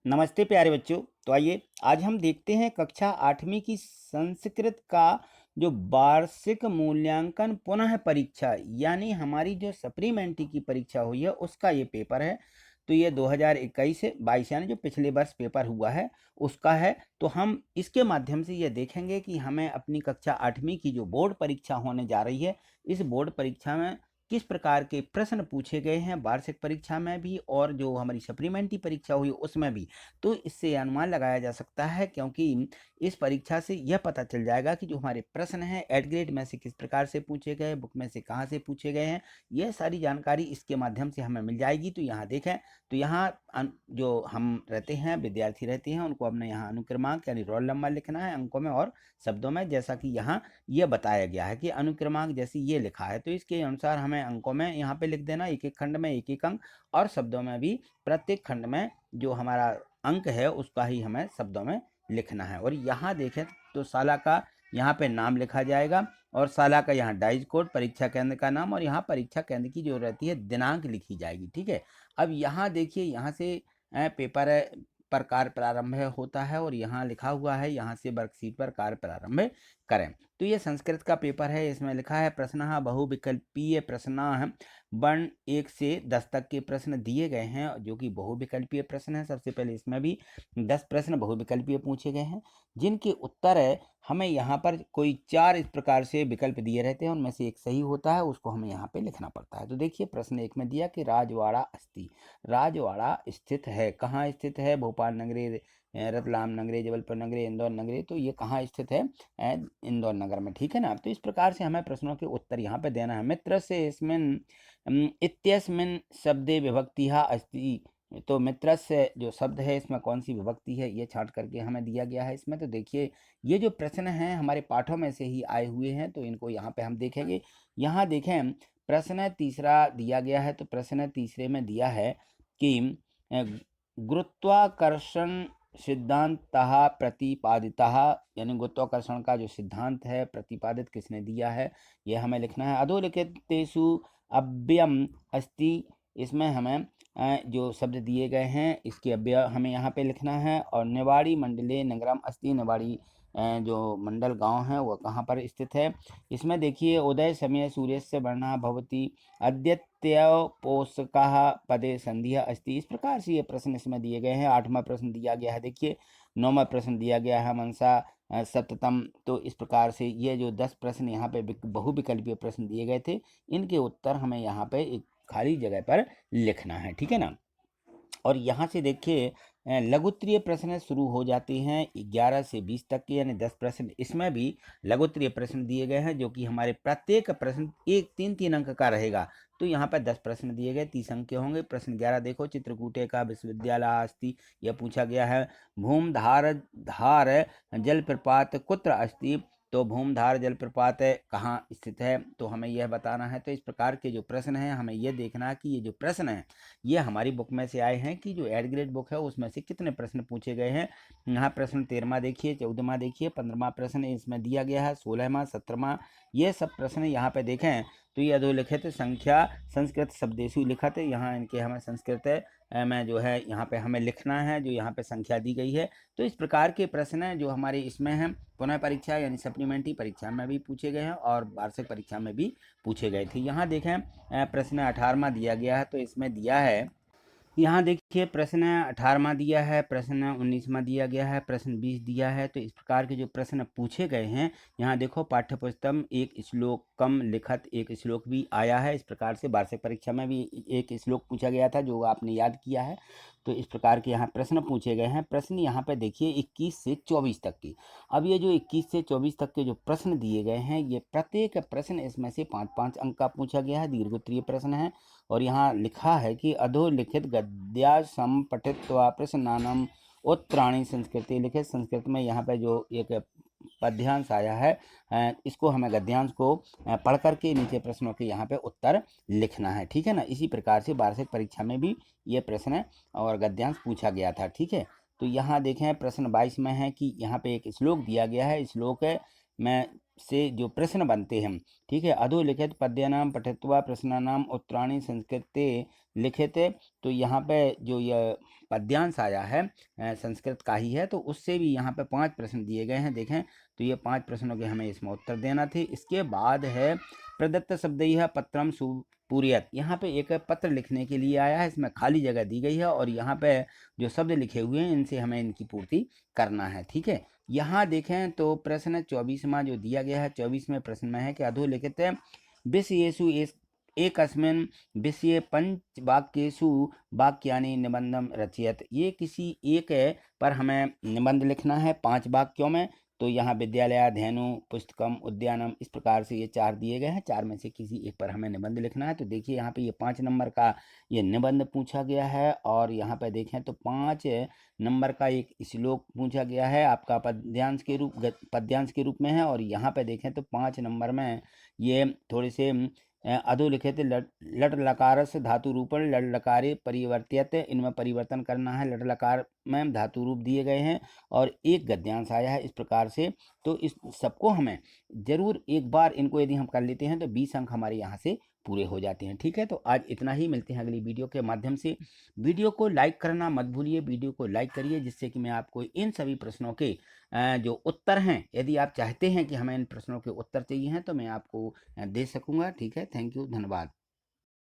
नमस्ते प्यारे बच्चों। तो आइए आज हम देखते हैं कक्षा 8वीं की संस्कृत का जो वार्षिक मूल्यांकन पुनः परीक्षा यानी हमारी जो सप्लीमेंट्री की परीक्षा हुई है उसका ये पेपर है। तो ये 2021 से 22 यानी जो पिछले वर्ष पेपर हुआ है उसका है। तो हम इसके माध्यम से ये देखेंगे कि हमें अपनी कक्षा 8वीं की जो बोर्ड परीक्षा होने जा रही है, इस बोर्ड परीक्षा में किस प्रकार के प्रश्न पूछे गए हैं, वार्षिक परीक्षा में भी और जो हमारी सप्लीमेंट्री परीक्षा हुई उसमें भी। तो इससे अनुमान लगाया जा सकता है, क्योंकि इस परीक्षा से यह पता चल जाएगा कि जो हमारे प्रश्न हैं एड ग्रेड में से किस प्रकार से पूछे गए, बुक में से कहाँ से पूछे गए हैं, यह सारी जानकारी इसके माध्यम से हमें मिल जाएगी। तो यहाँ देखें, तो यहाँ जो हम रहते हैं, विद्यार्थी रहते हैं, उनको अपने यहाँ अनुक्रमांक यानी रोल नंबर लिखना है अंकों में और शब्दों में, जैसा कि यहाँ यह बताया गया है कि अनुक्रमांक जैसे ये लिखा है तो इसके अनुसार हमें अंकों में यहाँ पे लिख देना, एक एक खंड में एक एक अंक, और शब्दों में भी प्रत्येक खंड में जो हमारा अंक है उसका ही हमें शब्दों में लिखना है। और यहाँ देखें तो शाला का यहाँ पे नाम लिखा जाएगा और शाला का यहाँ डाइज कोड, परीक्षा केंद्र का नाम और यहाँ परीक्षा केंद्र की जो रहती है दिनांक लिखी जाएगी। ठीक है, अब यहाँ देखिए, यहाँ से पेपर पर कार्य प्रारंभ होता है और यहाँ लिखा हुआ है यहाँ से वर्कशीट पर कार्य प्रारंभ करें। तो ये संस्कृत का पेपर है, इसमें लिखा है प्रश्न बहुविकल्पीय प्रश्न वर्ण 1 से 10 तक के प्रश्न दिए गए हैं जो कि बहुविकल्पीय प्रश्न है। सबसे पहले इसमें भी 10 प्रश्न बहुविकल्पीय पूछे गए हैं, जिनके उत्तर है हमें यहाँ पर कोई 4 इस प्रकार से विकल्प दिए रहते हैं, उनमें से एक सही होता है, उसको हमें यहाँ पे लिखना पड़ता है। तो देखिए प्रश्न 1 में दिया कि राजवाड़ा अस्ति, राजवाड़ा स्थित है, कहाँ स्थित है? भोपाल नगरी, रतलाम नगरी, जबलपुर नगरी, इंदौर नगरी। तो ये कहाँ स्थित है? इंदौर नगर में। ठीक है ना। तो इस प्रकार से हमें प्रश्नों के उत्तर यहाँ पे देना है। मित्र से इसमें इत्यस्मिन् शब्दे विभक्तिहा अस्ति, तो मित्र से जो शब्द है इसमें कौन सी विभक्ति है ये छांट करके हमें दिया गया है इसमें। तो देखिए ये जो प्रश्न हैं हमारे पाठों में से ही आए हुए हैं, तो इनको यहाँ पे हम देखेंगे। यहाँ देखें प्रश्न तीसरा दिया गया है, तो प्रश्न तीसरे में दिया है कि गुरुत्वाकर्षण सिद्धांतः प्रतिपादितः, यानी गुरुत्वाकर्षण का जो सिद्धांत है प्रतिपादित किसने दिया है यह हमें लिखना है। अधोलिखितेषु अव्ययम अस्ति, इसमें हमें जो शब्द दिए गए हैं इसके अव्यय हमें यहाँ पे लिखना है। और निवाड़ी मंडले नगरम अस्ति, निवाड़ी जो मंडल गांव है वह कहाँ पर स्थित है? इसमें देखिए उदय समय सूर्यस्य वर्णः भवति, अद्यत्योपोषकः पदे संधिः अस्ति। इस प्रकार से ये प्रश्न इसमें दिए गए हैं। 8वां प्रश्न दिया गया है, देखिए 9वां प्रश्न दिया गया है मनसा सततम। तो इस प्रकार से ये जो 10 प्रश्न यहाँ पे बहुविकल्पीय प्रश्न दिए गए थे, इनके उत्तर हमें यहाँ पे एक खाली जगह पर लिखना है। ठीक है ना। और यहाँ से देखिए लघुत्तरीय प्रश्न शुरू हो जाते हैं 11 से 20 तक के, यानी 10 प्रश्न इसमें भी लघुत्तरीय प्रश्न दिए गए हैं, जो कि हमारे प्रत्येक प्रश्न एक 3-3 अंक का रहेगा। तो यहाँ पर 10 प्रश्न दिए गए, 30 अंक के होंगे। प्रश्न 11 देखो, चित्रकूटे का विश्वविद्यालय अस्ति, यह पूछा गया है। भूमधार धार जलप्रपात कुत्र अस्ति, तो भूमधार जलप्रपात कहाँ स्थित है, तो हमें यह बताना है। तो इस प्रकार के जो प्रश्न हैं हमें यह देखना है कि ये जो प्रश्न हैं ये हमारी बुक में से आए हैं कि जो एड ग्रेड बुक है उसमें से कितने प्रश्न पूछे गए हैं। यहाँ प्रश्न 13वां देखिए, 14वां देखिए, 15वां प्रश्न इसमें दिया गया है, 16वां, 17वां, ये सब प्रश्न यहाँ पे देखें तो ये अधोलिखित संख्या संस्कृत शब्देशु लिखत, यहाँ इनके हमें संस्कृत में जो है यहाँ पे हमें लिखना है, जो यहाँ पे संख्या दी गई है। तो इस प्रकार के प्रश्न जो हमारे इसमें हैं पुनः परीक्षा यानी सप्लीमेंट्री परीक्षा में भी पूछे गए हैं और वार्षिक परीक्षा में भी पूछे गए थे। यहाँ देखें प्रश्न 18वां दिया गया है, तो इसमें दिया है, यहाँ देखिए प्रश्न 18वां दिया है, प्रश्न 19वां दिया गया है, प्रश्न 20 दिया है। तो इस प्रकार के जो प्रश्न पूछे गए हैं, यहाँ देखो पाठ्यपुस्तक एक श्लोकम लिखत, एक श्लोक भी आया है। इस प्रकार से वार्षिक परीक्षा में भी एक श्लोक पूछा गया था जो आपने याद किया है। तो इस प्रकार के यहाँ प्रश्न पूछे गए हैं। प्रश्न यहाँ पे देखिए 21 से 24 तक की। अब ये जो 21 से 24 तक के जो प्रश्न दिए गए हैं, ये प्रत्येक प्रश्न इसमें से 5-5 अंक का पूछा गया है, दीर्घोत्तरीय प्रश्न है। और यहाँ लिखा है कि अधोलिखित गद्या संपठित्वा प्रश्नानाम उत्तराणि संस्कृति, लिखित संस्कृत में यहाँ पे जो एक पद्यांश आया है इसको हमें गद्यांश को पढ़ करके नीचे प्रश्नों के यहाँ पे उत्तर लिखना है। ठीक है ना। इसी प्रकार से वार्षिक परीक्षा में भी ये प्रश्न और गद्यांश पूछा गया था। ठीक है। तो यहाँ देखें प्रश्न 22 में है कि यहाँ पे एक श्लोक दिया गया है, श्लोक में से जो प्रश्न बनते हैं, ठीक है, अधोलिखित पद्यानाम पठित्वा प्रश्नानाम उत्तराणि संस्कृते लिखित। तो यहाँ पे जो यह पद्यांश आया है संस्कृत का ही है, तो उससे भी यहाँ पे 5 प्रश्न दिए गए हैं। देखें तो ये 5 प्रश्नों के हमें इसमें उत्तर देना थे। इसके बाद है प्रदत्त शब्दैः पत्रम सुपूरयत। यहाँ पे एक पत्र लिखने के लिए आया है, इसमें खाली जगह दी गई है और यहाँ पे जो शब्द लिखे हुए हैं इनसे हमें इनकी पूर्ति करना है, ठीक है। यहाँ देखें तो प्रश्न 24वां जो दिया गया है, 24वें प्रश्न में है कि अधोलिखित विषयेषु एकस्मिन् विषये पंचवाक्येषु वाक्यानि निबंधम रचयत। ये किसी एक पर हमें निबंध लिखना है 5 वाक्यों में। तो यहाँ विद्यालय, धेनु, पुस्तकम, उद्यानम, इस प्रकार से ये 4 दिए गए हैं, 4 में से किसी एक पर हमें निबंध लिखना है। तो देखिए यहाँ पे ये 5 नंबर का ये निबंध पूछा गया है और यहाँ पे देखें तो 5 नंबर का एक श्लोक पूछा गया है, आपका पद्यांश के रूप में है। और यहाँ पे देखें तो 5 नंबर में ये थोड़े से अधोलिखित लट लकार से धातु रूपण लट लकारे परिवर्तित, इनमें परिवर्तन करना है। लट लकार में धातु रूप दिए गए हैं और एक गद्यांश आया है इस प्रकार से। तो इस सबको हमें जरूर एक बार इनको यदि हम कर लेते हैं तो 20 अंक हमारे यहाँ से पूरे हो जाते हैं, ठीक है। तो आज इतना ही, मिलते हैं अगली वीडियो के माध्यम से। वीडियो को लाइक करना मत भूलिए, वीडियो को लाइक करिए जिससे कि मैं आपको इन सभी प्रश्नों के जो उत्तर हैं, यदि आप चाहते हैं कि हमें इन प्रश्नों के उत्तर चाहिए हैं तो मैं आपको दे सकूंगा, ठीक है। थैंक यू, धन्यवाद।